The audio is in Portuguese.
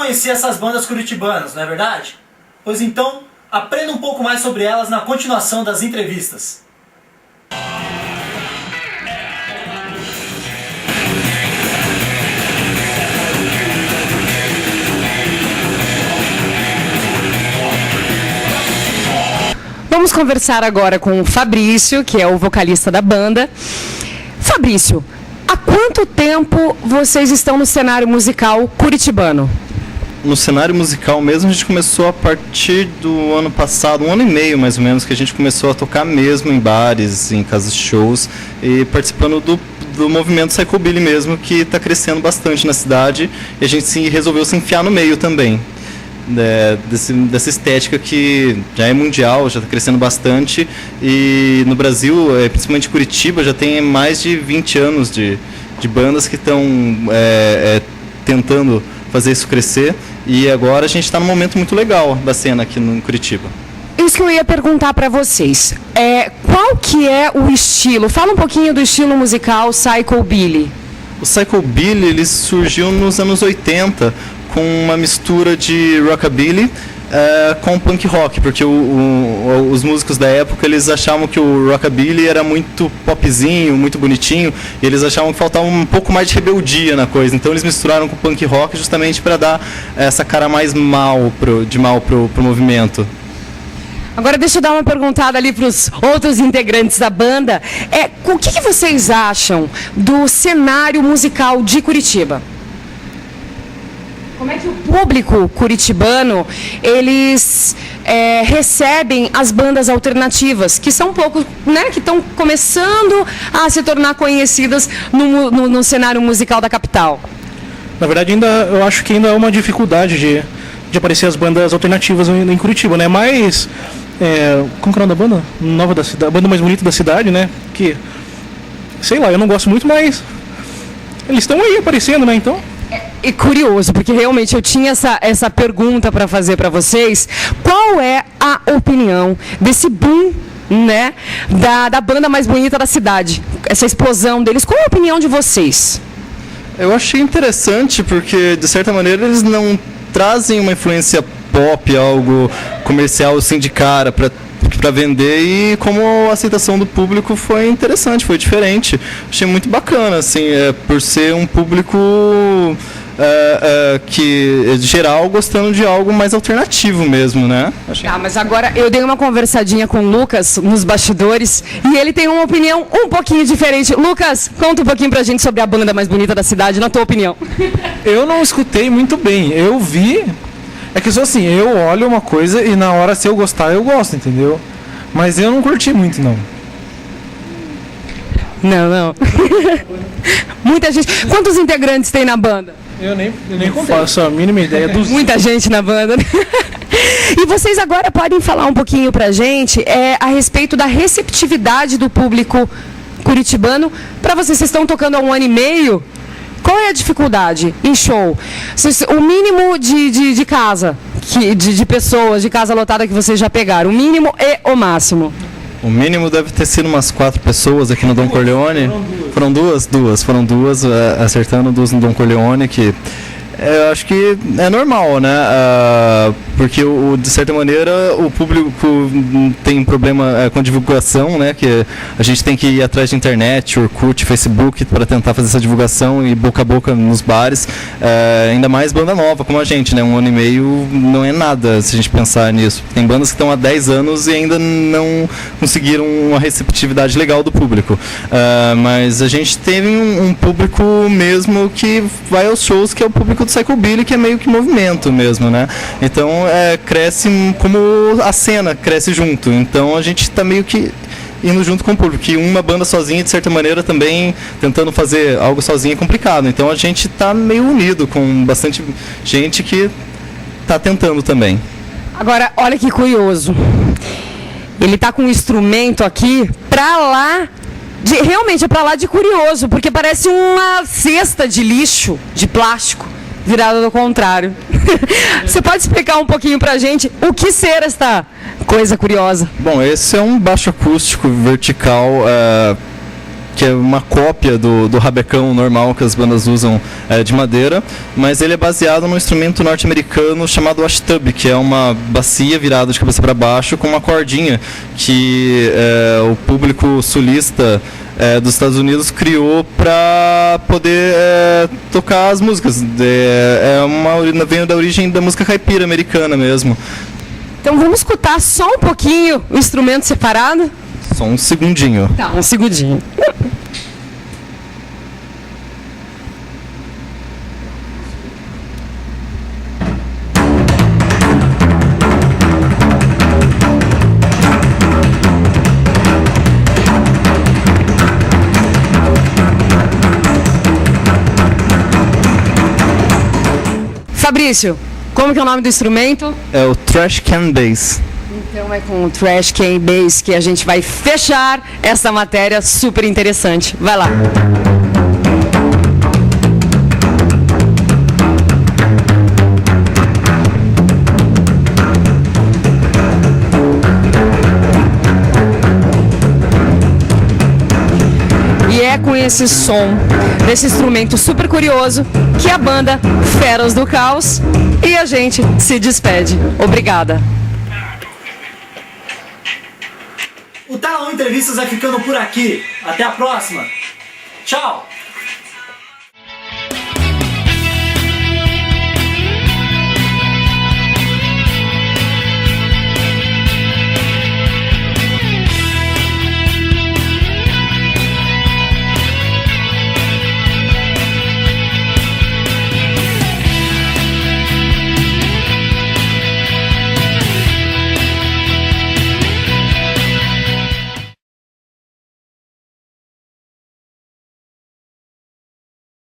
conhecer essas bandas curitibanas, não é verdade? Pois então, aprenda um pouco mais sobre elas na continuação das entrevistas. Vamos conversar agora com o Fabrício, que é o vocalista da banda. Fabrício, há quanto tempo vocês estão no cenário musical curitibano? No cenário musical mesmo, a gente começou a partir do ano passado, 1 ano e meio mais ou menos, que a gente começou a tocar mesmo em bares, em casas de shows, e participando do movimento Psychobilly mesmo, que está crescendo bastante na cidade, e a gente resolveu se enfiar no meio também. Dessa estética que já é mundial, já está crescendo bastante, e no Brasil, principalmente Curitiba, já tem mais de 20 anos de bandas que estão tentando fazer isso crescer, e agora a gente está num momento muito legal da cena aqui no Curitiba. Isso que eu ia perguntar para vocês, qual que é o estilo? Fala um pouquinho do estilo musical Psychobilly. O Psychobilly, ele surgiu nos anos 80, com uma mistura de rockabilly com punk rock, porque os músicos da época, eles achavam que o rockabilly era muito popzinho, muito bonitinho, e eles achavam que faltava um pouco mais de rebeldia na coisa, então eles misturaram com o punk rock justamente para dar essa cara mais mal pro movimento. Agora deixa eu dar uma perguntada ali para os outros integrantes da banda. O que vocês acham do cenário musical de Curitiba? Como é que o público curitibano, eles recebem as bandas alternativas, que são um pouco, né, que estão começando a se tornar conhecidas no cenário musical da capital? Na verdade, eu acho que ainda é uma dificuldade de aparecer as bandas alternativas em Curitiba, né? Mas, como que é o nome da banda? Nova da cidade, a banda mais bonita da cidade, né? Que, sei lá, eu não gosto muito, mas eles estão aí aparecendo, né? Então... E curioso, porque realmente eu tinha essa pergunta para fazer para vocês. Qual é a opinião desse boom, né, da banda mais bonita da cidade? Essa explosão deles, qual é a opinião de vocês? Eu achei interessante porque, de certa maneira, eles não trazem uma influência pop, algo comercial assim de cara para vender, e como a aceitação do público foi interessante, foi diferente. Achei muito bacana, assim, por ser um público que geral gostando de algo mais alternativo mesmo, né? Mas agora eu dei uma conversadinha com o Lucas nos bastidores e ele tem uma opinião um pouquinho diferente. Lucas, conta um pouquinho pra gente sobre a banda mais bonita da cidade, na tua opinião. Eu não escutei muito bem, eu vi. É que só assim, eu olho uma coisa e na hora, se eu gostar, eu gosto, entendeu? Mas eu não curti muito, não. Não. Muita gente. Quantos integrantes tem na banda? Eu nem faço a mínima ideia dos... Muita gente na banda. E vocês agora podem falar um pouquinho pra gente a respeito da receptividade do público curitibano. Pra vocês estão tocando há 1 ano e meio. Qual é a dificuldade em show? O mínimo de casa, de pessoas, de casa lotada que vocês já pegaram, o mínimo e o máximo? O mínimo deve ter sido umas 4 pessoas aqui no Don Corleone. Foram duas, acertando duas no Don Corleone, que eu acho que é normal, né? Porque, de certa maneira, o público tem problema com a divulgação, né? Que a gente tem que ir atrás de internet, Orkut, Facebook, para tentar fazer essa divulgação e boca a boca nos bares. Ainda mais banda nova, como a gente, né? 1 ano e meio não é nada, se a gente pensar nisso. Tem bandas que estão há 10 anos e ainda não conseguiram uma receptividade legal do público. Mas a gente teve um público mesmo que vai aos shows, que é o público do Psychobilly, que é meio que movimento mesmo, né? Então cresce como a cena cresce junto. Então a gente está meio que indo junto com o público. Que uma banda sozinha, de certa maneira, também tentando fazer algo sozinha é complicado. Então a gente está meio unido com bastante gente que está tentando também. Agora, olha que curioso. Ele tá com um instrumento aqui pra lá. Realmente é pra lá de curioso, porque parece uma cesta de lixo, de plástico, virada do contrário. Você pode explicar um pouquinho pra gente o que ser esta coisa curiosa? Bom, esse é um baixo acústico vertical que é uma cópia do rabecão normal que as bandas usam de madeira, mas ele é baseado num instrumento norte-americano chamado washtub, que é uma bacia virada de cabeça para baixo com uma cordinha que o público sulista dos Estados Unidos criou para poder tocar as músicas. Vem da origem da música caipira americana mesmo. Então vamos escutar só um pouquinho o instrumento separado? Só um segundinho. Tá, um segundinho. Fabrício, como que é o nome do instrumento? É o Trash Can Bass. Então é com o Trash Can Bass que a gente vai fechar essa matéria super interessante. Vai lá. E é com esse som, desse instrumento super curioso, que a banda Feras do Caos e a gente se despede. Obrigada. O Talão Entrevistas vai ficando por aqui. Até a próxima. Tchau!